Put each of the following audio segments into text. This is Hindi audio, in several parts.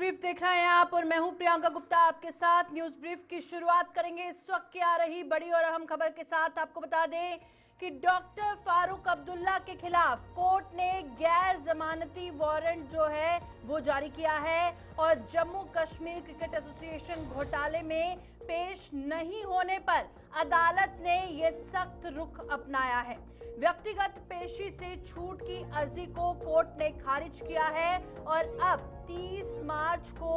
ब्रीफ देख रहे हैं आप और मैं हूं प्रियंका गुप्ता आपके साथ। न्यूज ब्रीफ की शुरुआत करेंगे इस वक्त की आ रही बड़ी और अहम खबर के साथ। आपको बता दें कि डॉक्टर फारूक अब्दुल्ला के खिलाफ कोर्ट ने गैर जमानती वारंट जो है वो जारी किया है और जम्मू कश्मीर क्रिकेट एसोसिएशन घोटाले में पेश नहीं होने पर अदालत ने ये सख्त रुख अपनाया है। व्यक्तिगत पेशी से छूट की अर्जी को कोर्ट ने खारिज किया है और अब 30 मार्च को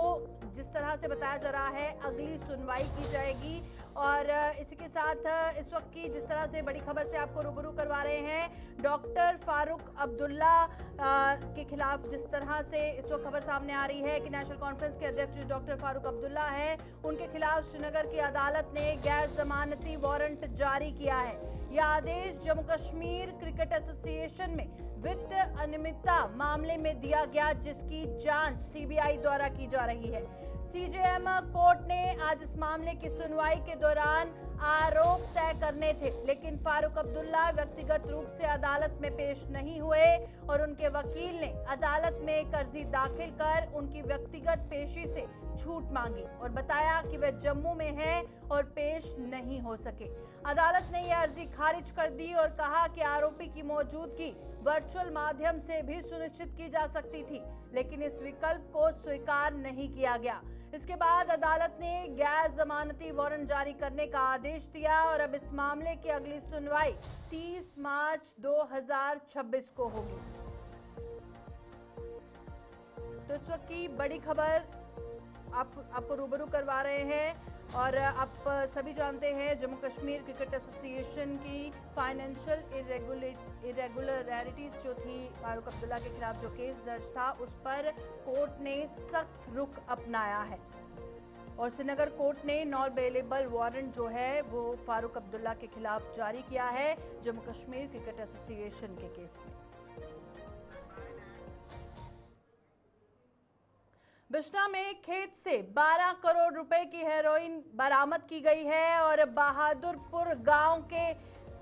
जिस तरह से बताया जा रहा है अगली सुनवाई की जाएगी। और इसी के साथ इस वक्त की जिस तरह से बड़ी खबर से आपको रूबरू करवा रहे हैं, डॉक्टर फारूक अब्दुल्ला के खिलाफ जिस तरह से इस वक्त खबर सामने आ रही है कि नेशनल कॉन्फ्रेंस के अध्यक्ष डॉक्टर फारूक अब्दुल्ला हैं, उनके खिलाफ श्रीनगर की अदालत ने गैर जमानती वारंट जारी किया है। यह आदेश जम्मू कश्मीर क्रिकेट एसोसिएशन में वित्त अनियमितता मामले में दिया गया, जिसकी जांच सीबीआई द्वारा की जा रही है। सीजेएम कोर्ट ने आज इस मामले की सुनवाई के दौरान आरोप तय करने थे, लेकिन फारूक अब्दुल्ला व्यक्तिगत रूप से अदालत में पेश नहीं हुए और उनके वकील ने अदालत में एक अर्जी दाखिल कर उनकी व्यक्तिगत पेशी से छूट मांगी और बताया कि वे जम्मू में हैं और पेश नहीं हो सके। अदालत ने यह अर्जी खारिज कर दी और कहा कि आरोपी की मौजूदगी वर्चुअल माध्यम से भी सुनिश्चित की जा सकती थी, लेकिन इस विकल्प को स्वीकार नहीं किया गया। इसके बाद अदालत ने गैर जमानती वारंट जारी करने का आदेश दिया और अब इस मामले की अगली सुनवाई 30 मार्च 2026 को होगी। तो इस वक्त की बड़ी खबर आपको रूबरू करवा रहे हैं और आप सभी जानते हैं जम्मू कश्मीर क्रिकेट एसोसिएशन की फाइनेंशियल इरेगुलरिटीज जो थी, फारूक अब्दुल्ला के खिलाफ जो केस दर्ज था उस पर कोर्ट ने सख्त रुख अपनाया है और श्रीनगर कोर्ट ने नॉन बेलेबल वारंट जो है वो फारूक अब्दुल्ला के खिलाफ जारी किया है जम्मू कश्मीर क्रिकेट एसोसिएशन के केस में। बिश्ना में खेत से 12 करोड़ रुपए की हेरोइन बरामद की गई है और बहादुरपुर गांव के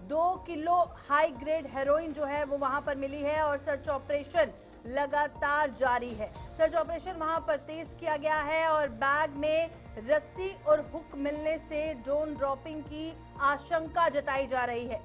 2 किलो हाई ग्रेड हेरोइन जो है वो वहां पर मिली है और सर्च ऑपरेशन लगातार जारी है। सर्च ऑपरेशन वहां पर तेज किया गया है और बैग में रस्सी और हुक मिलने से ड्रोन ड्रॉपिंग की आशंका जताई जा रही है।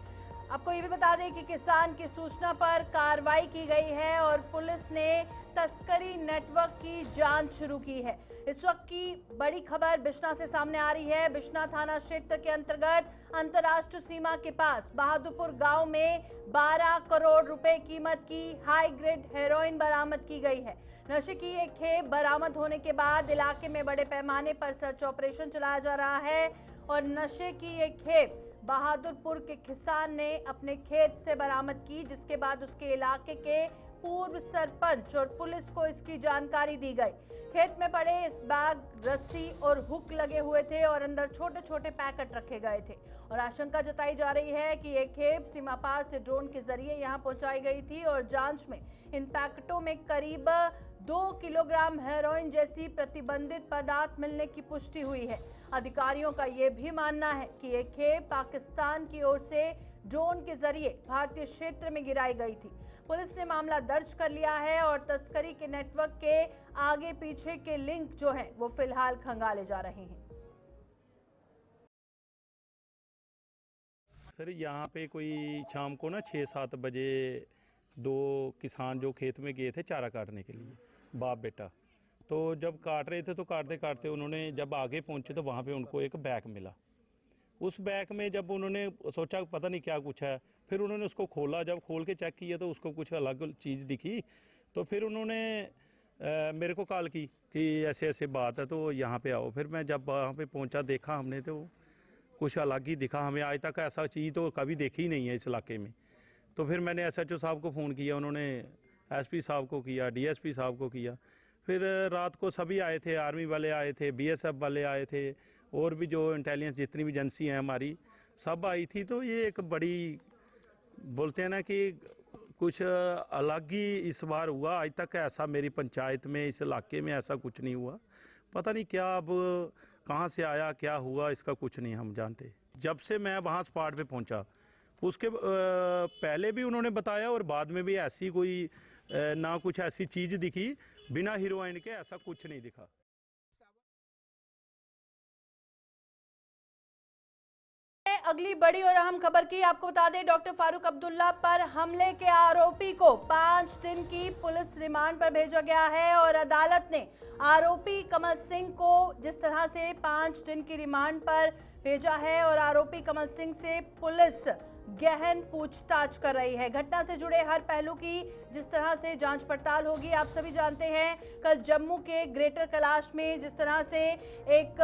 आपको ये भी बता दें कि किसान की सूचना पर कार्रवाई की गई है और पुलिस ने तस्करी नेटवर्क की जांच शुरू की है। इस वक्त की बड़ी खबर बिश्ना से सामने आ रही है। बिश्ना थाना क्षेत्र के अंतर्गत अंतर्राष्ट्रीय सीमा के पास बहादुरपुर गांव में 12 करोड़ रुपए कीमत की हाई ग्रेड हेरोइन बरामद की गई है। नशे की एक खेप बरामद होने के बाद इलाके में बड़े पैमाने पर सर्च ऑपरेशन चलाया जा रहा है और नशे की एक खेप बहादुरपुर के किसान ने अपने खेत से बरामद की, जिसके बाद उसके इलाके के पूर्व सरपंच और पुलिस को इसकी जानकारी दी गई। खेत में पड़े इस बैग, रस्सी और हुक लगे हुए थे और अंदर छोटे छोटे पैकेट रखे गए थे और आशंका जताई जा रही है कि ये खेप सीमा पार से ड्रोन के जरिए यहां पहुंचाई गई थी और जांच में इन पैकेटों में करीब 2 किलोग्राम हेरोइन जैसी प्रतिबंधित पदार्थ मिलने की पुष्टि हुई है। अधिकारियों का यह भी मानना है कि ये खेप पाकिस्तान की ओर से ड्रोन के जरिए भारतीय क्षेत्र में गिराई गई थी। पुलिस ने मामला दर्ज कर लिया है और तस्करी के नेटवर्क के आगे पीछे के लिंक जो हैं वो फिलहाल खंगाले जा रहे हैं। सर यहाँ पे कोई शाम को ना 6-7 बजे 2 किसान जो खेत में गए थे चारा काटने के लिए, बाप बेटा, तो जब काट रहे थे तो काटते काटते उन्होंने जब आगे पहुँचे तो वहाँ पे उनको एक बैग मिला। उस बैग में जब उन्होंने सोचा पता नहीं क्या कुछ है, फिर उन्होंने उसको खोला, जब खोल के चेक किया तो उसको कुछ अलग चीज़ दिखी। तो फिर उन्होंने मेरे को कॉल की कि ऐसे ऐसे बात है तो यहाँ पे आओ। फिर मैं जब वहाँ पे पहुँचा देखा हमने तो कुछ अलग ही दिखा। हमें आज तक ऐसा चीज़ तो कभी देखी नहीं है इस इलाके में। तो फिर मैंने SHO साहब को फ़ोन किया, उन्होंने SP साहब को किया, DSP साहब को किया। फिर रात को सभी आए थे, आर्मी वाले आए थे, BSF वाले आए थे और भी जो इंटेलिजेंस जितनी भी एजेंसी हैं हमारी सब आई थी। तो ये एक बड़ी बोलते हैं ना कि कुछ अलग ही इस बार हुआ। आज तक ऐसा मेरी पंचायत में इस इलाके में ऐसा कुछ नहीं हुआ। पता नहीं क्या अब कहाँ से आया क्या हुआ इसका कुछ नहीं हम जानते। जब से मैं वहाँ स्पॉट पे पहुँचा उसके पहले भी उन्होंने बताया और बाद में भी ऐसी कोई ना कुछ ऐसी चीज़ दिखी। बिना हीरोइन के ऐसा कुछ नहीं दिखा। अगली बड़ी और अहम खबर की आपको बता दें, डॉक्टर फारूक अब्दुल्ला पर हमले के आरोपी को 5 दिन की पुलिस रिमांड पर भेजा गया है और अदालत ने आरोपी कमल सिंह को जिस तरह से 5 दिन की रिमांड पर भेजा है और आरोपी कमल सिंह से पुलिस गहन पूछताछ कर रही है। घटना से जुड़े हर पहलू की जिस तरह से जांच पड़ताल होगी। आप सभी जानते हैं कल जम्मू के ग्रेटर कैलाश में जिस तरह से एक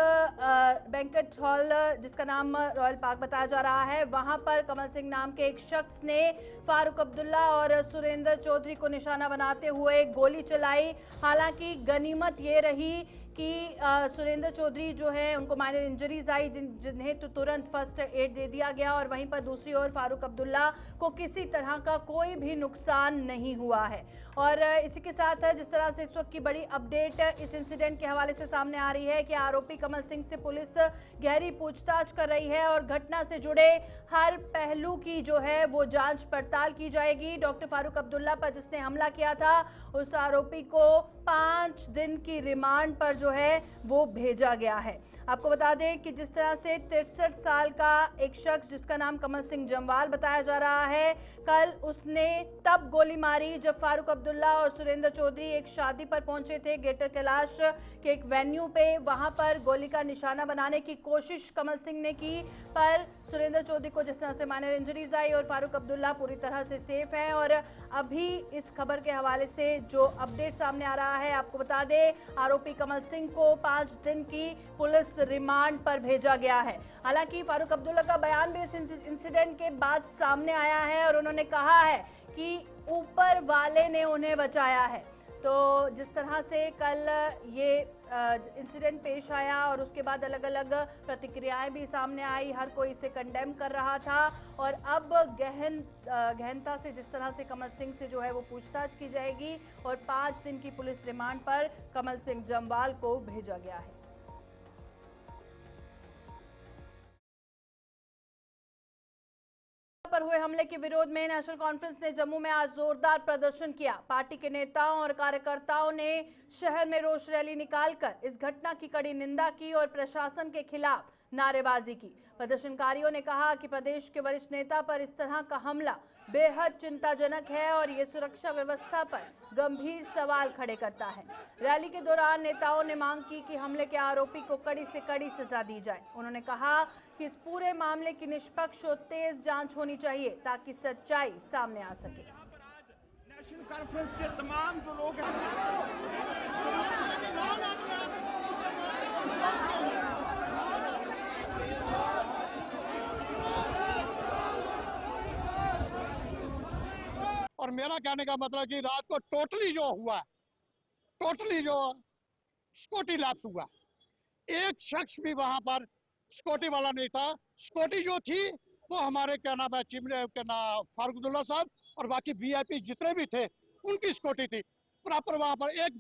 बैंकेट हॉल जिसका नाम रॉयल पार्क बताया जा रहा है, वहां पर कमल सिंह नाम के एक शख्स ने फारूक अब्दुल्ला और सुरेंद्र चौधरी को निशाना बनाते हुए गोली चलाई। हालांकि गनीमत ये रही कि सुरेंद्र चौधरी जो है उनको माइनर इंजरीज आई जिन्हें तो तुरंत फर्स्ट एड दे दिया गया और वहीं पर दूसरी ओर फारूक अब्दुल्ला को किसी तरह का कोई भी नुकसान नहीं हुआ है। और इसी के साथ जिस तरह से इस वक्त की बड़ी अपडेट इस इंसिडेंट के हवाले से सामने आ रही है कि आरोपी कमल सिंह से पुलिस गहरी पूछताछ कर रही है और घटना से जुड़े हर पहलू की जो है वो जांच पड़ताल की जाएगी। डॉक्टर फारूक अब्दुल्ला पर जिसने हमला किया था उस आरोपी को 5 दिन की रिमांड पर जो है वो भेजा गया है। आपको बता दें कि जिस तरह से 63 साल का एक शख्स जिसका नाम कमल सिंह जमवाल बताया जा रहा है, कल उसने तब गोली मारी जब फारूक अब्दुल्ला और सुरेंद्र चौधरी एक शादी पर पहुंचे थे ग्रेटर कैलाश के एक वेन्यू पे। वहां पर गोली का निशाना बनाने की कोशिश कमल सिंह ने की पर सुरेंद्र चौधरी को जिस तरह से माइनर इंजरीज आई और फारूक अब्दुल्ला पूरी तरह से सेफ है। और अभी इस खबर के हवाले से जो अपडेट सामने आ रहा है, आपको बता दें आरोपी कमल सिंह को 5 दिन की पुलिस रिमांड पर भेजा गया है। हालांकि फारूक अब्दुल्ला का बयान भी इस इंसिडेंट के बाद सामने आया है और उन्होंने कहा है कि ऊपर वाले ने उन्हें बचाया है। तो जिस तरह से कल ये इंसिडेंट पेश आया और उसके बाद अलग अलग प्रतिक्रियाएं भी सामने आई, हर कोई इसे कंडेम कर रहा था और अब गहनता से जिस तरह से कमल सिंह से जो है वो पूछताछ की जाएगी और 5 दिन की पुलिस रिमांड पर कमल सिंह जमवाल को भेजा गया है। पर हुए हमले के विरोध में नेशनल कॉन्फ्रेंस ने जम्मू में आज जोरदार प्रदर्शन किया। पार्टी के नेताओं और कार्यकर्ताओं ने शहर में रोष रैली निकालकर इस घटना की कड़ी निंदा की और प्रशासन के खिलाफ नारेबाजी की। प्रदर्शनकारियों ने कहा कि प्रदेश के वरिष्ठ नेता पर इस तरह का हमला बेहद चिंताजनक है और ये सुरक्षा व्यवस्था पर गंभीर सवाल खड़े करता है। रैली के दौरान नेताओं ने मांग की कि हमले के आरोपी को कड़ी से कड़ी सजा दी जाए। उन्होंने कहा कि इस पूरे मामले की निष्पक्ष और तेज जांच होनी चाहिए ताकि सच्चाई सामने आ सके। नेशनल कॉन्फ्रेंस के तमाम जो लोग हैं और मेरा कहने का मतलब कि रात को टोटली जो हुआ, टोटली जो सिक्योरिटी लैप्स हुआ, एक शख्स भी वहां पर सिक्योरिटी वाला नहीं था। सिक्योरिटी जो थी वो हमारे क्या नाम है फारूक अब्दुल्ला साहब और बाकी वीआईपी जितने भी थे उनकी सिक्योरिटी थी प्रॉपर। वहां पर एक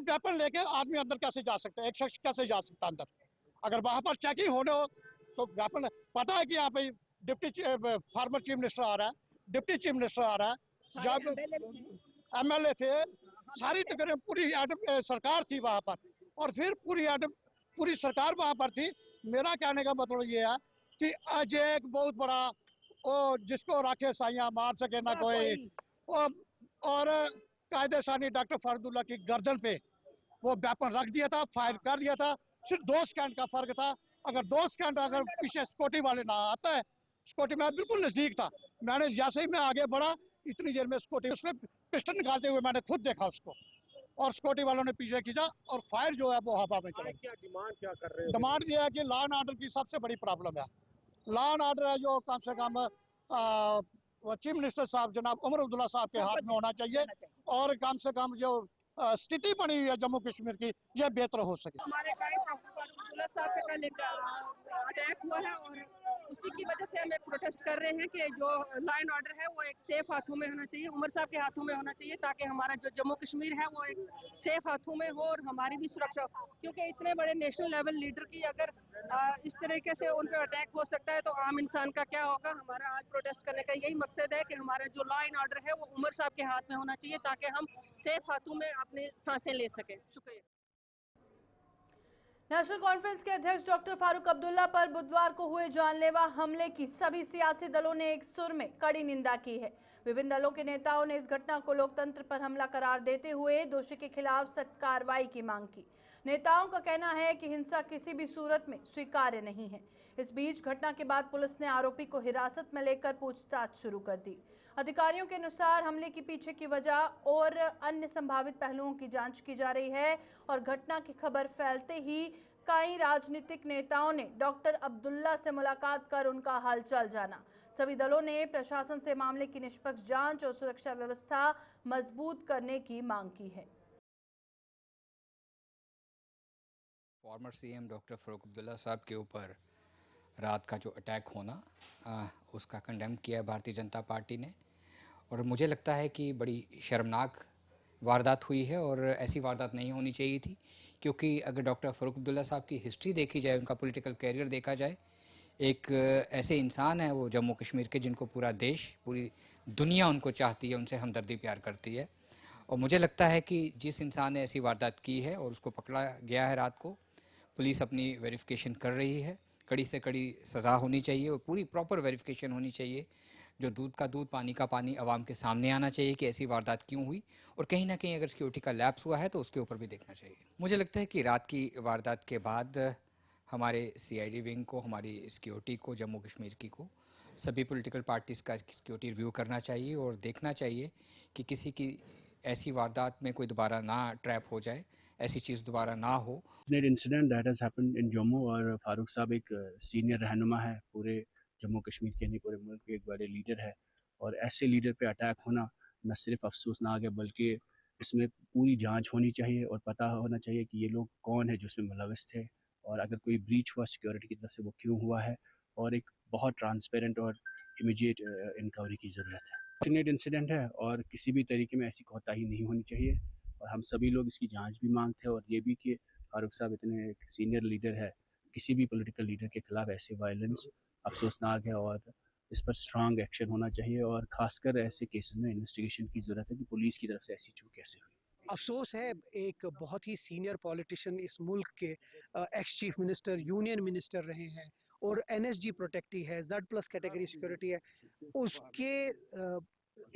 वेपन लेके आदमी अंदर कैसे जा सकता है, एक शख्स कैसे जा सकता है अंदर? अगर वहां पर चेकिंग होने हो तो वेपन, पता है कि यहाँ पे डिप्टी फॉर्मर चीफ मिनिस्टर आ रहा है, डिप्टी चीफ मिनिस्टर आ रहा है, जब एमएलए थे, सारी तकरीबन पूरी सरकार थी वहां पर और फिर पूरी सरकार वहां पर थी। मेरा कहने का मतलब ये है कि आज एक बहुत बड़ा जिसको राखे साइया मार सके ना कोई, और कायदे सानी डॉक्टर फारूक की गर्दन पे वो वेपन रख दिया था, फायर कर दिया था। सिर्फ 2 सेकंड का फर्क था। अगर 2 सेकंड अगर पीछे सिक्योरिटी वाले ना आता है, सिक्योरिटी में बिल्कुल नजदीक था, मैंने जैसे ही मैं आगे बढ़ा इतनी देर में सिक्योरिटी उसने पिस्टल निकालते हुए मैंने खुद देखा उसको और सिक्योरिटी वालों ने पीछे खींचा और फायर जो है वो हवा में चला। क्या डिमांड क्या कर रहे हैं? डिमांड ये है कि लॉ एंड ऑर्डर की सबसे बड़ी प्रॉब्लम है। लॉ एंड ऑर्डर है जो कम से कम चीफ मिनिस्टर साहब जनाब उमर अब्दुल्ला साहब के हाथ में होना चाहिए और कम से कम जो स्थिति बनी हुई है जम्मू कश्मीर की, यह बेहतर हो सके। अब्दुल्ला साहब पे कल एक अटैक हुआ है और उसी की वजह से हम एक प्रोटेस्ट कर रहे हैं कि जो लॉ एंड ऑर्डर है वो एक सेफ हाथों में होना चाहिए, उमर साहब के हाथों में होना चाहिए, ताकि हमारा जो जम्मू कश्मीर है वो एक सेफ हाथों में हो और हमारी भी सुरक्षा हो। क्योंकि इतने बड़े नेशनल लेवल लीडर की अगर इस तरीके से उन पर अटैक हो सकता है तो आम इंसान का क्या होगा। हमारा आज प्रोटेस्ट करने का यही मकसद है कि हमारा जो लॉ एंड ऑर्डर है वो उमर साहब के हाथ में होना चाहिए, ताकि हम सेफ हाथों में अपनी सांसें ले सकें। शुक्रिया। नेशनल कॉन्फ्रेंस के अध्यक्ष डॉक्टर फारूक अब्दुल्ला पर बुधवार को हुए जानलेवा हमले की सभी सियासी दलों ने एक सुर में कड़ी निंदा की है। विभिन्न दलों के नेताओं ने इस घटना को लोकतंत्र पर हमला करार देते हुए दोषी के खिलाफ सख्त कार्रवाई की मांग की। नेताओं का कहना है कि हिंसा किसी भी सूरत में स्वीकार्य नहीं है। इस बीच घटना के बाद पुलिस ने आरोपी को हिरासत में लेकर पूछताछ शुरू कर दी। अधिकारियों के अनुसार हमले के पीछे की वजह और अन्य संभावित पहलुओं की जांच की जा रही है और घटना की खबर फैलते ही कई राजनीतिक नेताओं ने डॉक्टर अब्दुल्ला से मुलाकात कर उनका हालचाल जाना। सभी दलों ने प्रशासन से मामले की निष्पक्ष जांच और सुरक्षा व्यवस्था मजबूत करने की मांग की है। Farmer CM doctor Farooq Abdullah साहब के ऊपर रात का जो अटैक होना उसका कंडेम किया है भारतीय जनता पार्टी ने, और मुझे लगता है कि बड़ी शर्मनाक वारदात हुई है और ऐसी वारदात नहीं होनी चाहिए थी। क्योंकि अगर डॉक्टर फारूक अब्दुल्ला साहब की हिस्ट्री देखी जाए, उनका पॉलिटिकल कैरियर देखा जाए, एक ऐसे इंसान है वो जम्मू कश्मीर के जिनको पूरा देश, पूरी दुनिया उनको चाहती है, उनसे हमदर्दी प्यार करती है। और मुझे लगता है कि जिस इंसान ने ऐसी वारदात की है और उसको पकड़ा गया है रात को, पुलिस अपनी वेरिफिकेशन कर रही है। कड़ी से कड़ी सज़ा होनी चाहिए और पूरी प्रॉपर वेरिफिकेशन होनी चाहिए। जो दूध का दूध पानी का पानी आवाम के सामने आना चाहिए कि ऐसी वारदात क्यों हुई, और कहीं ना कहीं अगर सिक्योरिटी का लैप्स हुआ है तो उसके ऊपर भी देखना चाहिए। मुझे लगता है कि रात की वारदात के बाद हमारे सीआईडी विंग को, हमारी सिक्योरिटी को, जम्मू कश्मीर की को, सभी पॉलिटिकल पार्टीज़ का सिक्योरिटी रिव्यू करना चाहिए और देखना चाहिए कि किसी की ऐसी वारदात में कोई दोबारा ना ट्रैप हो जाए, ऐसी चीज़ दोबारा ना हो। Incident that has happened in Jammu, और फारूक साहब एक सीनियर रहनुमा है पूरे जम्मू कश्मीर के, नहीं पूरे मुल्क के एक बड़े लीडर है, और ऐसे लीडर पे अटैक होना न सिर्फ अफसोसनाक है बल्कि इसमें पूरी जांच होनी चाहिए और पता होना चाहिए कि ये लोग कौन है जो इसमें मुलविस थे, और अगर कोई ब्रीच हुआ सिक्योरिटी की तरफ से वो क्यों हुआ है, और एक बहुत ट्रांसपेरेंट और इमीडिएट इंक्वायरी की ज़रूरत है। फॉर्चुनेट इंसिडेंट है और किसी भी तरीके में ऐसी कोताही नहीं होनी चाहिए, और हम सभी लोग इसकी जांच भी मांगते हैं, और ये भी कि फारूक साहब इतने एक सीनियर लीडर है, किसी भी पॉलिटिकल लीडर के खिलाफ ऐसे वायलेंस अफसोसनाक है और इस पर स्ट्रांग एक्शन होना चाहिए, और खासकर ऐसे केसेस में इन्वेस्टिगेशन की ज़रूरत है कि पुलिस की तरफ से ऐसी चूक कैसे हुई। अफसोस है, एक बहुत ही सीनियर पॉलिटिशियन इस मुल्क के ex chief minister, union minister रहे हैं और एनएसजी प्रोटेक्टी है, Z+ कैटेगरी सिक्योरिटी है, उसके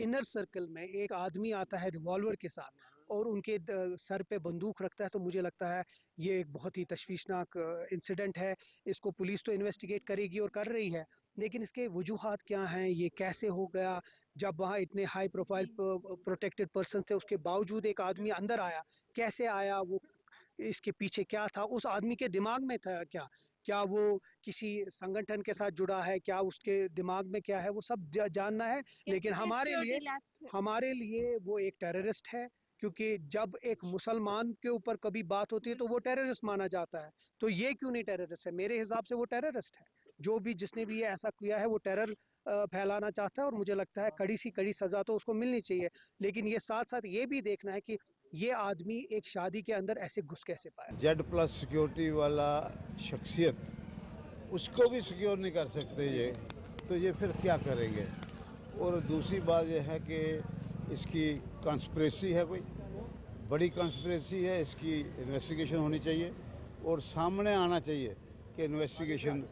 इनर सर्कल में एक आदमी आता है रिवॉल्वर के साथ और उनके सर पे बंदूक रखता है। तो मुझे लगता है ये एक बहुत ही तशवीशनाक इंसिडेंट है। इसको पुलिस तो इन्वेस्टिगेट करेगी और कर रही है, लेकिन इसके वजूहात क्या हैं, ये कैसे हो गया, जब वहाँ इतने हाई प्रोफाइल प्रोटेक्टेड पर्सन थे उसके बावजूद एक आदमी अंदर आया, कैसे आया, वो इसके पीछे क्या था, उस आदमी के दिमाग में था क्या वो किसी संगठन के साथ जुड़ा है, क्या उसके दिमाग में क्या है, वो सब जानना है। लेकिन हमारे लिए वो एक टेररिस्ट है, क्योंकि जब एक मुसलमान के ऊपर कभी बात होती है तो वो टेररिस्ट माना जाता है। तो ये क्यों नहीं टेररिस्ट है? मेरे हिसाब से वो टेररिस्ट है। जो भी जिसने भी ये ऐसा किया है वो टेरर फैलाना चाहता है, और मुझे लगता है कड़ी सी कड़ी सजा तो उसको मिलनी चाहिए। लेकिन ये साथ साथ ये भी देखना है कि ये आदमी एक शादी के अंदर ऐसे घुस कैसे पाया। Z+ सिक्योरिटी वाला शख्सियत, उसको भी सिक्योर नहीं कर सकते ये, तो ये फिर क्या करेंगे। और दूसरी बात यह है कि इसकी कॉन्स्पिरेसी है, कोई बड़ी कॉन्स्पिरेसी है, इसकी इन्वेस्टिगेशन होनी चाहिए और सामने आना चाहिए कि इन्वेस्टिगेशन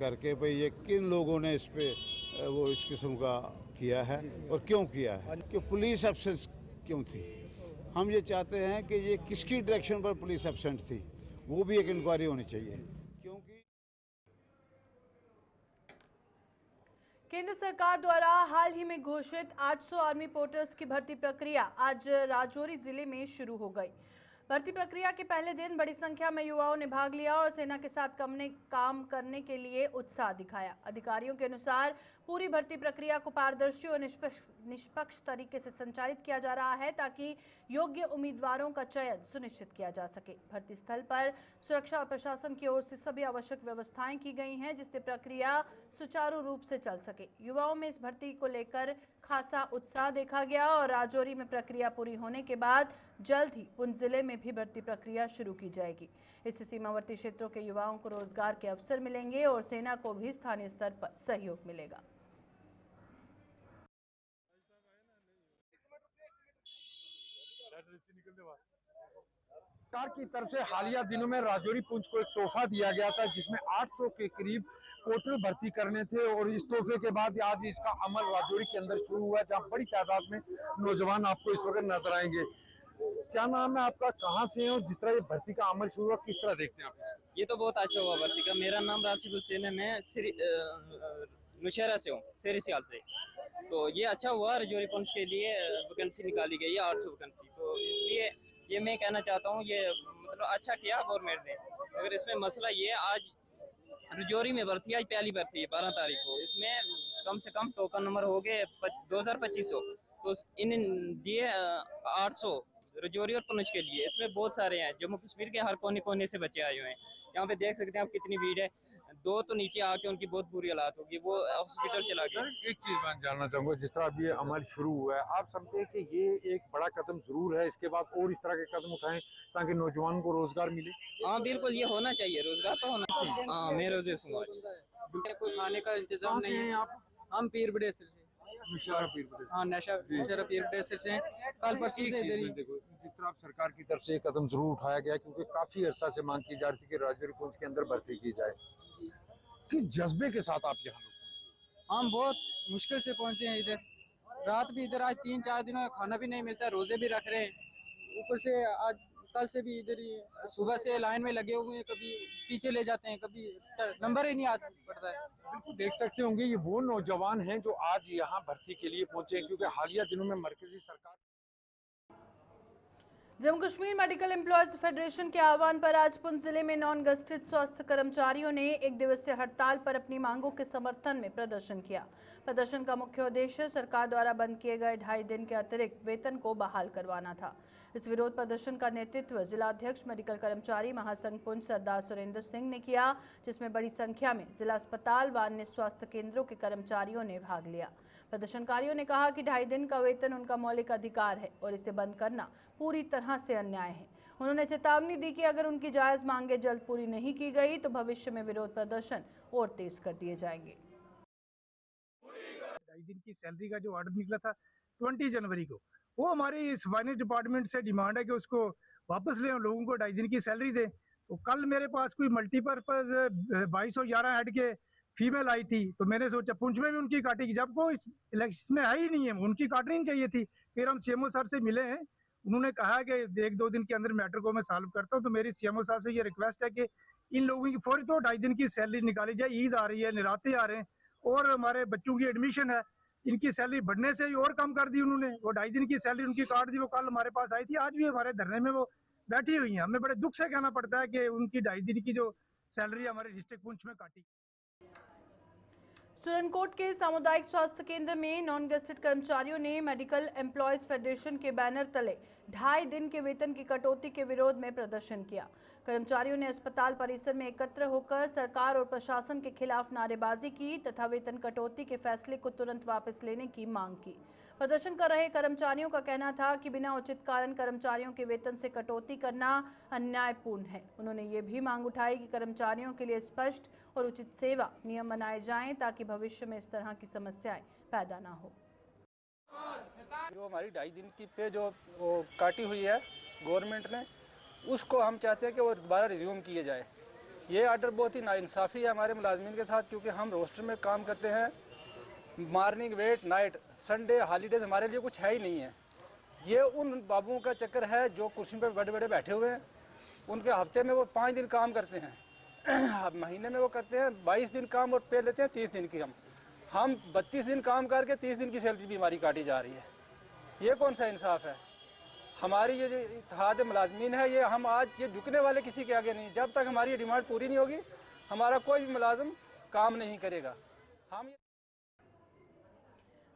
करके भाई ये किन लोगों ने इस पे वो इस किस्म का किया है और क्यों किया है, कि पुलिस एब्सेंस क्यों थी। हम ये चाहते हैं कि ये किसकी डायरेक्शन पर पुलिस एब्सेंट थी, वो भी एक इंक्वायरी होनी चाहिए। क्योंकि केंद्र सरकार द्वारा हाल ही में घोषित 800 आर्मी पोर्टर्स की भर्ती प्रक्रिया आज राजौरी जिले में शुरू हो गई। भर्ती प्रक्रिया के पहले दिन बड़ी संख्या में युवाओं ने भाग लिया और सेना के साथ काम करने के लिए उत्साह दिखाया। अधिकारियों के अनुसार पूरी भर्ती प्रक्रिया को पारदर्शी और निष्पक्ष तरीके से संचालित किया जा रहा है ताकि योग्य उम्मीदवारों का चयन सुनिश्चित किया जा सके। भर्ती स्थल पर सुरक्षा और प्रशासन की ओर से सभी आवश्यक व्यवस्थाएं की गई हैं जिससे प्रक्रिया सुचारू रूप से चल सके। युवाओं में इस भर्ती को लेकर खासा उत्साह देखा गया और राजौरी में प्रक्रिया पूरी होने के बाद जल्द ही पुंछ जिले में भी भर्ती प्रक्रिया शुरू की जाएगी। इससे सीमावर्ती क्षेत्रों के युवाओं को रोजगार के अवसर मिलेंगे और सेना को भी स्थानीय स्तर पर सहयोग मिलेगा। सरकार की तरफ से हालिया दिनों में राजौरी पुंछ को एक तोहफा दिया गया था जिसमें 800 के करीब पोर्टल भर्ती करने थे और इस तोहफे के बाद आज इसका अमल राजौरी के अंदर शुरू हुआ जहां बड़ी तादाद में नौजवान आपको इस वक्त नजर आएंगे। क्या नाम है आपका, कहां से है और जिस तरह ये भर्ती का अमल शुरू हुआ किस तरह देखते हैं आप? ये तो बहुत अच्छा हुआ भर्ती का। मेरा नाम राशिद हुसैन है, मैं नौशहरा से हूँ, शेरी सियाल से। तो ये अच्छा हुआ, राजौरी पुंछ के लिए वैकेंसी निकाली गई है 800 वैकेंसी। तो इसलिए ये मैं कहना चाहता हूँ ये मतलब अच्छा किया गवर्नमेंट ने। अगर इसमें मसला ये आज राजौरी में भर्ती आज पहली भर्ती है 12 तारीख को, इसमें कम से कम टोकन नंबर हो गए 2200। तो इन दिए 800 राजौरी और पुंछ के लिए। इसमें बहुत सारे हैं, जम्मू कश्मीर के हर कोने कोने से बच्चे आए हुए हैं। यहाँ पे देख सकते हैं आप कितनी भीड़ है। 2 तो नीचे आके उनकी बहुत बुरी हालात होगी, वो हॉस्पिटल चला गया। एक चीज मैं जानना चाहूंगा, जिस तरह अभी ये अमल शुरू हुआ है, आप समझते हैं कि ये एक बड़ा कदम जरूर है, इसके बाद और इस तरह के कदम उठाएं ताकि नौजवानों को रोजगार मिले? हाँ बिल्कुल, ये होना चाहिए, रोजगार तो होना चाहिए। हाँ, मैं रोजे समाज कोई खाने का इंतजाम नहीं है। हम पीर बड़े से, हाँ नशा पीर बड़े से कल परसों से इधर ही। जिस तरह सरकार की तरफ से एक कदम जरूर उठाया गया क्योंकि काफी अरसा से मांग की जा रही थी कि राजौरी पुंछ के अंदर भर्ती की जाए, किस जज्बे के साथ आप यहाँ? हम बहुत मुश्किल से पहुंचे हैं इधर। रात भी इधर, आज 3-4 दिनों में खाना भी नहीं मिलता, रोजे भी रख रहे हैं। ऊपर से आज कल से भी इधर ही सुबह से लाइन में लगे हुए हैं, कभी पीछे ले जाते हैं, कभी नंबर ही नहीं आता पड़ता है। बिल्कुल देख सकते होंगे ये वो नौजवान हैं जो आज यहाँ भर्ती के लिए पहुंचे हैं क्योंकि हालिया दिनों में मरकजी सरकार। Jammu Kashmir medical employees federation के आह्वान पर आज पुंछ जिले में नॉन गस्टेड स्वास्थ्य कर्मचारियों ने 1 दिवसीय हड़ताल पर अपनी मांगों के समर्थन में प्रदर्शन किया। प्रदर्शन का मुख्य उद्देश्य सरकार द्वारा बंद किए गए 2.5 दिन के अतिरिक्त वेतन को बहाल करवाना था। इस विरोध प्रदर्शन का नेतृत्व जिला अध्यक्ष मेडिकल कर्मचारी महासंघ पुंछ सरदार सुरेंद्र सिंह ने किया, जिसमें बड़ी संख्या में जिला अस्पताल व अन्य स्वास्थ्य केंद्रों के कर्मचारियों ने भाग लिया। प्रदर्शनकारियों ने कहा कि 2.5 दिन का वेतन उनका मौलिक अधिकार है और इसे बंद करना पूरी तरह से अन्याय है। उन्होंने चेतावनी दी कि अगर उनकी जायज मांगे जल्द पूरी नहीं की गई तो भविष्य में विरोध प्रदर्शन और तेज कर दिए जाएंगे। 2.5 दिन की सैलरी का जो ऑर्डर निकला था 20 जनवरी को, वो हमारी फाइनेंस डिपार्टमेंट से डिमांड है कि उसको वापस लें और लोगों को 2.5 दिन की सैलरी दें। तो कल मेरे पास कोई मल्टीपर्पज 2211 हेड के फीमेल आई थी, तो मैंने सोचा पुंछ में भी उनकी काटेगी, जब वो इस इलेक्शन में है ही नहीं है, उनकी काटनी नहीं चाहिए थी। फिर हम सीएमओ सर से मिले हैं, उन्होंने कहा कि 1-2 दिन के अंदर मैटर को मैं सॉल्व करता हूं। तो मेरी सीएमओ साहब से ये रिक्वेस्ट है कि इन लोगों की फौरी तो 2.5 दिन की सैलरी निकाली जाए। ईद आ रही है, नराते आ रहे हैं और हमारे बच्चों की एडमिशन है, इनकी सैलरी बढ़ने से ही और कम कर दी उन्होंने। वो 2.5 दिन की सैलरी उनकी काट दी। वो कल हमारे पास आई थी, आज भी हमारे धरने में वो बैठी हुई है। हमें बड़े दुख से कहना पड़ता है कि उनकी 2.5 दिन की जो सैलरी हमारे डिस्ट्रिक्ट पुंछ में काटी। सुरनकोट के सामुदायिक स्वास्थ्य केंद्र में नॉन गस्टेड कर्मचारियों ने मेडिकल एम्प्लॉयज फेडरेशन के बैनर तले 2.5 दिन के वेतन की कटौती के विरोध में प्रदर्शन किया। कर्मचारियों ने अस्पताल परिसर में एकत्र होकर सरकार और प्रशासन के खिलाफ नारेबाजी की तथा वेतन कटौती के फैसले को तुरंत वापस लेने की मांग की। प्रदर्शन कर रहे कर्मचारियों का कहना था कि बिना उचित कारण कर्मचारियों के वेतन से कटौती करना अन्यायपूर्ण है। उन्होंने ये भी मांग उठाई कि कर्मचारियों के लिए स्पष्ट और उचित सेवा नियम बनाए जाएं ताकि भविष्य में इस तरह की समस्याएं पैदा ना हो। जो हमारी 2.5 दिन की पे जो काटी हुई है गवर्नमेंट ने, उसको हम चाहते हैं कि वो दोबारा रिज्यूम किए जाए। ये आर्डर बहुत ही नाइंसाफ़ी है हमारे मुलाजमीन के साथ, क्योंकि हम रोस्टर में काम करते हैं, morning wait night Sunday holidays हमारे लिए कुछ है ही नहीं है। ये उन बाबुओं का चक्कर है जो कुर्सी पर बड़े बड़े बैठे हुए हैं। उनके हफ्ते में वो 5 दिन काम करते हैं, महीने में वो करते हैं 22 दिन काम और पे लेते हैं 30 दिन की। हम 32 दिन काम करके 30 दिन की सैलरी भी हमारी काटी जा रही है। ये कौन सा इंसाफ है? हमारी ये जो इत्तेहाद मुलाजमीन है, ये हम आज ये झुकने वाले किसी के आगे नहीं। जब तक हमारी ये डिमांड पूरी नहीं होगी, हमारा कोई भी मुलाजिम काम नहीं करेगा। हम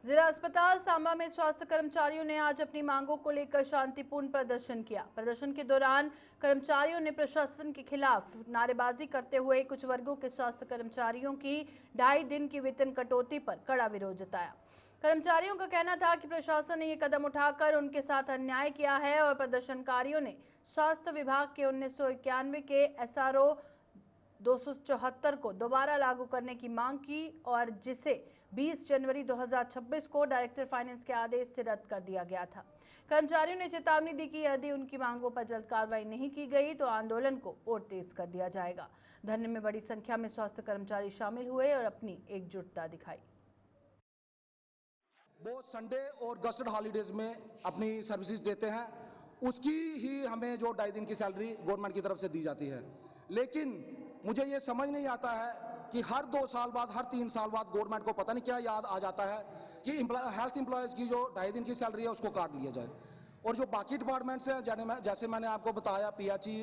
जिला अस्पताल सांबा में स्वास्थ्य कर्मचारियों ने आज अपनी मांगों को लेकर शांतिपूर्ण प्रदर्शन किया। प्रदर्शन के दौरान कर्मचारियों ने प्रशासन के खिलाफ नारेबाजी करते हुए कुछ वर्गों के स्वास्थ्य कर्मचारियों की 2.5 दिन की वेतन कटौती पर कड़ा विरोध जताया। कर्मचारियों का कहना था कि प्रशासन ने ये कदम उठाकर उनके साथ अन्याय किया है और प्रदर्शनकारियों ने स्वास्थ्य विभाग के 1991 के SRO 274 को दोबारा लागू करने की मांग की और जिसे 20 जनवरी 2026 को डायरेक्टर फाइनेंस के आदेश से रद्द कर दिया गया था। कर्मचारियों ने चेतावनी दी कि यदि उनकी मांगों पर जल्द कार्रवाई नहीं की गई तो आंदोलन को और तेज कर दिया जाएगा। धरने में बड़ी संख्या में स्वास्थ्य कर्मचारी शामिल हुए और अपनी एकजुटता दिखाई। वो संडे और गस्टेड हॉलीडेज में अपनी सर्विसेज देते हैं, उसकी ही हमें जो 2.5 दिन की सैलरी गवर्नमेंट की तरफ से दी जाती है। लेकिन मुझे ये समझ नहीं आता है कि हर 2 साल बाद, हर 3 साल बाद गवर्नमेंट को पता नहीं क्या याद आ जाता है कि हेल्थ एम्प्लॉयज की जो 2.5 दिन की सैलरी है उसको काट लिया जाए। और जो बाकी डिपार्टमेंट्स हैं, जैसे मैंने आपको बताया PHE,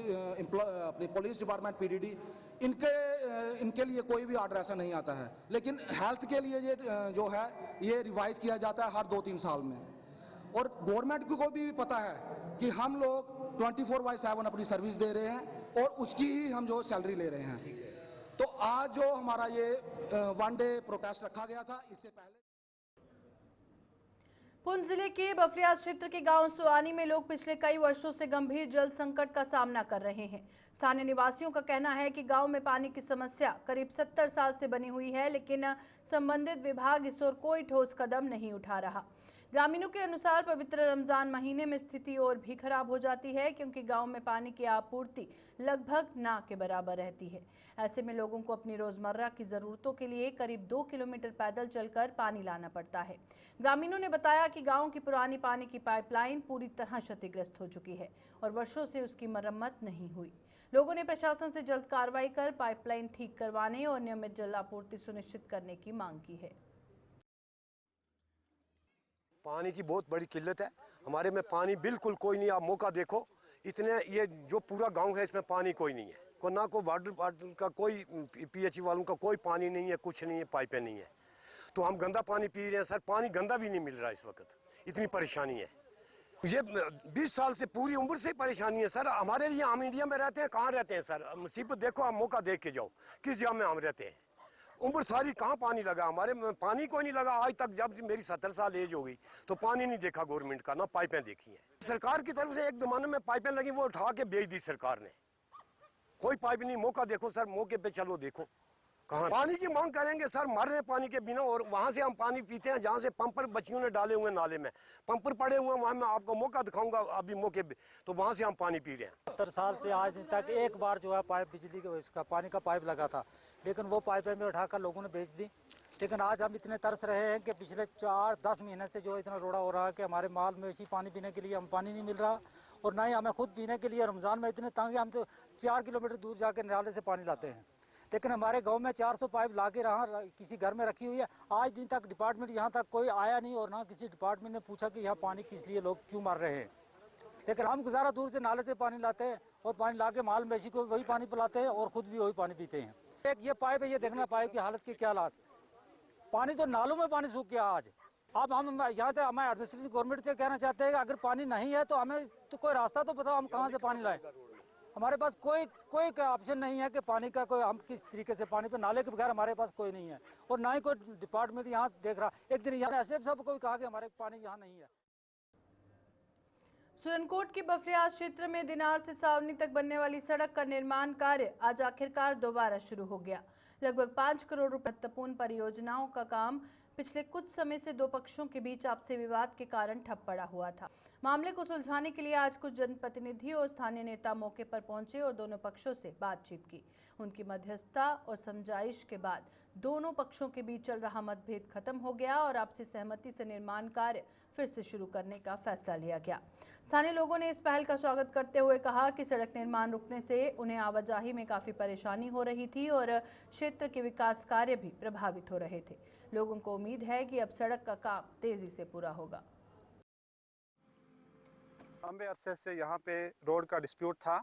अपनी पुलिस डिपार्टमेंट, PDD, इनके लिए कोई भी ऑर्डर ऐसा नहीं आता है। लेकिन हेल्थ के लिए ये जो है ये रिवाइज किया जाता है हर 2-3 साल में। और गवर्नमेंट को भी पता है कि हम लोग 24/7 अपनी सर्विस दे रहे हैं और उसकी ही हम जो सैलरी ले रहे हैं। तो आज जो हमारा ये 1 डे प्रोटेस्ट रखा गया था, इससे पहले पुंछ जिले के बफलियाज क्षेत्र के गांव सुआनी में लोग पिछले कई वर्षों से गंभीर जल संकट का सामना कर रहे हैं। स्थानीय निवासियों का कहना है कि गांव में पानी की समस्या करीब 70 साल से बनी हुई है, लेकिन संबंधित विभाग इस ओर कोई ठोस कदम नहीं उठा रहा। ग्रामीणों के अनुसार पवित्र रमजान महीने में स्थिति और भी खराब हो जाती है, क्योंकि गांव में पानी की आपूर्ति लगभग ना के बराबर रहती है। ऐसे में लोगों को अपनी रोजमर्रा की जरूरतों के लिए करीब 2 किलोमीटर पैदल चलकर पानी लाना पड़ता है। ग्रामीणों ने बताया कि गांव की पुरानी पानी की पाइपलाइन पूरी तरह क्षतिग्रस्त हो चुकी है और वर्षों से उसकी मरम्मत नहीं हुई। लोगों ने प्रशासन से जल्द कार्रवाई कर पाइपलाइन ठीक करवाने और नियमित जल आपूर्ति सुनिश्चित करने की मांग की है। पानी की बहुत बड़ी किल्लत है हमारे में, पानी बिल्कुल कोई नहीं। आप मौका देखो, इतने ये जो पूरा गांव है इसमें पानी कोई नहीं है, ना कोई वाटर का, कोई PHE वालों का कोई पानी नहीं है, कुछ नहीं है, पाइपें नहीं है। तो हम गंदा पानी पी रहे हैं सर, पानी गंदा भी नहीं मिल रहा इस वक्त, इतनी परेशानी है। ये 20 साल से, पूरी उम्र से परेशानी है सर। हमारे लिए, हम इंडिया में रहते हैं, कहाँ रहते हैं सर? मुसीबत देखो, आप मौका देख के जाओ किस जगह में हम रहते हैं। उम्र सारी कहाँ पानी लगा हमारे, पानी कोई नहीं लगा आज तक। जब मेरी 70 साल एज हो गई तो पानी नहीं देखा गवर्नमेंट का, ना पाइपें देखी हैं। सरकार की तरफ से एक जमाने में पाइपें लगी, वो उठा के बेच दी सरकार ने, कोई पाइप नहीं। मौका देखो सर, मौके पे चलो देखो कहाँ पानी की मांग करेंगे सर, मर रहे पानी के बिना। और वहाँ से हम पानी पीते हैं जहाँ से पंपर बच्चियों ने डाले हुए नाले में, पंपर पड़े हुए हैं, वहाँ मैं आपको मौका दिखाऊंगा अभी मौके पे, तो वहाँ से हम पानी पी रहे हैं। 70 साल से आज दिन तक एक बार जो है पाइप, बिजली के इसका पानी का पाइप लगा था, लेकिन वो पाइपें में उठाकर लोगों ने बेच दी। लेकिन आज हम इतने तरस रहे हैं कि पिछले 4-10 महीने से जो इतना रोड़ा हो रहा है कि हमारे माल मवेशी पानी पीने के लिए हम पानी नहीं मिल रहा, और ना ही हमें खुद पीने के लिए। रमजान में इतने तंग, हम तो 4 किलोमीटर दूर जाकर नाले से पानी लाते हैं। लेकिन हमारे गांव में 400 पाइप ला के रहा किसी घर में रखी हुई है। आज दिन तक डिपार्टमेंट यहाँ तक कोई आया नहीं, और ना किसी डिपार्टमेंट ने पूछा कि यहाँ पानी किस लिए लोग क्यों मर रहे हैं। लेकिन हम गुजारा दूर से नाले से पानी लाते हैं और पानी ला के माल मवेशी को वही पानी पिलाते हैं और खुद भी वही पानी पीते हैं। एक ये पाइप है, ये देखना पाइप की हालत की क्या हालत। पानी तो नालों में पानी सूख गया आज। अब हम यहाँ से हमें एडमिनिस्ट्रेशन गवर्नमेंट से कहना चाहते हैं कि अगर पानी नहीं है तो हमें तो कोई रास्ता तो बताओ, हम कहाँ से पानी लाएं। हमारे पास कोई ऑप्शन नहीं है कि पानी का कोई, हम किस तरीके से पानी पे, नाले के बगैर हमारे पास कोई नहीं है, और ना ही कोई डिपार्टमेंट यहाँ देख रहा। एक दिन यहाँ एसएफ साहब को कहा कि हमारे पानी यहाँ नहीं है। सुरनकोट के बफलियाज क्षेत्र में दिनार से सावनी तक बनने वाली सड़क का निर्माण कार्य आज आखिरकार दोबारा शुरू हो गया। लगभग 5 करोड़ रुपए महत्वपूर्ण परियोजनाओं का काम पिछले कुछ समय से दो पक्षों के बीच आपसी विवाद के कारण ठप पड़ा हुआ था। मामले को सुलझाने के लिए आज कुछ जनप्रतिनिधि और स्थानीय नेता मौके पर पहुंचे और दोनों पक्षों से बातचीत की। उनकी मध्यस्थता और समझाइश के बाद दोनों पक्षों के बीच चल रहा मतभेद खत्म हो गया और आपसी सहमति से निर्माण कार्य फिर से शुरू करने का फैसला लिया गया। स्थानीय लोगों ने इस पहल का स्वागत करते हुए कहा कि सड़क निर्माण रुकने से उन्हें आवाजाही में काफी परेशानी हो रही थी और क्षेत्र के विकास कार्य भी प्रभावित हो रहे थे। लोगों को उम्मीद है कि अब सड़क का काम तेजी से पूरा होगा। लंबे अरसे से यहाँ पे रोड का डिस्प्यूट था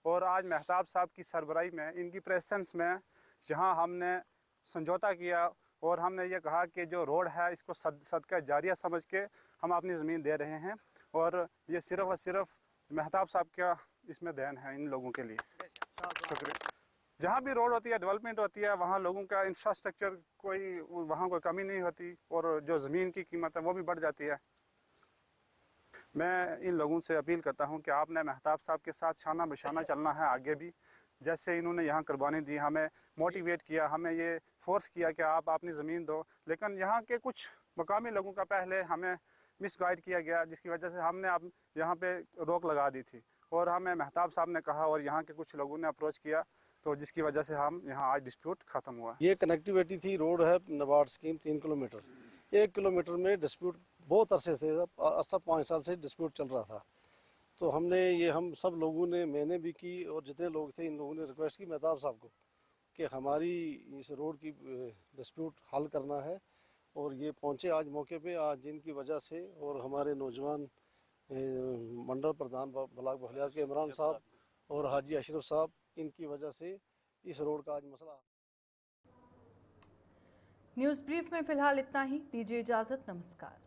और आज मेहताब साहब की सरबराही में, इनकी प्रेजेंस में जहाँ हमने समझौता किया और हमने ये कहा कि जो रोड है इसको सदका जारिया समझ के हम अपनी ज़मीन दे रहे हैं और ये सिर्फ़ और सिर्फ मेहताब साहब का इसमें देन है इन लोगों के लिए। शुक्रिया। जहाँ भी रोड होती है, डेवलपमेंट होती है, वहाँ लोगों का इंफ्रास्ट्रक्चर वहाँ कोई कमी नहीं होती और जो ज़मीन की कीमत है वो भी बढ़ जाती है। मैं इन लोगों से अपील करता हूँ कि आपने मेहताब साहब के साथ शाना बशाना चलना है आगे भी। जैसे इन्होंने यहाँ कुर्बानी दी, हमें मोटिवेट किया, हमें ये फोर्स किया कि आप अपनी ज़मीन दो, लेकिन यहाँ के कुछ मकामी लोगों का पहले हमें मिसगाइड किया गया, जिसकी वजह से हमने अब यहाँ पे रोक लगा दी थी और हमें मेहताब साहब ने कहा और यहाँ के कुछ लोगों ने अप्रोच किया, तो जिसकी वजह से हम यहाँ आज डिस्प्यूट ख़त्म हुआ। ये कनेक्टिविटी थी, रोड है नाबार्ड स्कीम 3 किलोमीटर, 1 किलोमीटर में डिस्प्यूट बहुत अरसे से, अर्सा 5 साल से डिस्प्यूट चल रहा था। तो हम सब लोगों ने, मैंने भी की और जितने लोग थे इन लोगों ने रिक्वेस्ट की मेहताब साहब को कि हमारी इस रोड की डिस्प्यूट हल करना है और ये पहुँचे आज मौके पे। आज इनकी वजह से और हमारे नौजवान मंडल प्रधान ब्लॉक बखलियाज के इमरान साहब और हाजी अशरफ साहब, इनकी वजह से इस रोड का आज मसला। न्यूज़ ब्रीफ में फिलहाल इतना ही। दीजिए इजाजत। नमस्कार।